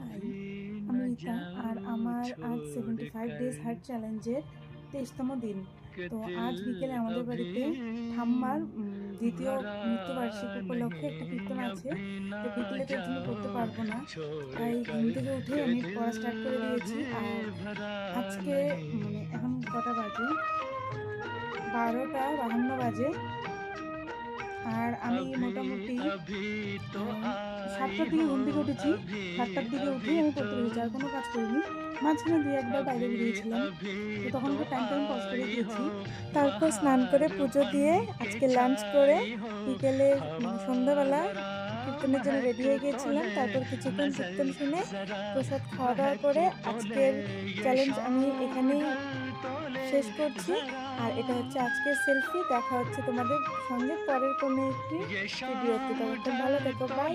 High, আমি রিতা। আর আমার আজ 75 ডেজ হার্ট চ্যালেঞ্জের 23তম দিন। তো আজ বিকেলে আমাদের বাড়িতে ঠাম্মার দ্বিতীয় মৃত্যুবার্ষিকী উপলক্ষে একটা কীর্তন আছে। তো বিকেলে তো এর জন্য করতে পারবো না, তাই ঘুম থেকে উঠেই আমি পড়া স্টার্ট করে দিয়েছি। আর আজকে এখন কটা বাজে, 12টা 52 বাজে। আর আমি মোটামুটি 7টার দিকে ঘুম থেকে উঠেছি। 7টার দিকে উঠেই আমি পড়তে বসেছি, আর কোনো কাজ করিনি। মাঝখানে 2-1বার বাইরে বেরিয়েছিলাম, তো তখন একটু টাইম পজ করে দিয়েছি। তারপর স্নান করে পুজো দিয়ে আজকে লাঞ্চ করে বিকেলে সন্ধ্যাবেলা কীর্তনের জন্য রেডি হয়ে গিয়েছিলাম। তারপর কিছুক্ষণ কীর্তন শুনে প্রসাদ খাওয়া দাওয়া করে আজকের চ্যালেঞ্জ আমি এখানেই শেষ করছি। আর এটা হচ্ছে আজকের সেলফি। দেখা হচ্ছে তোমাদের সঙ্গে পরের কোনো একটি ভিডিওতে। ততক্ষণ ভালো থেকো, বাই।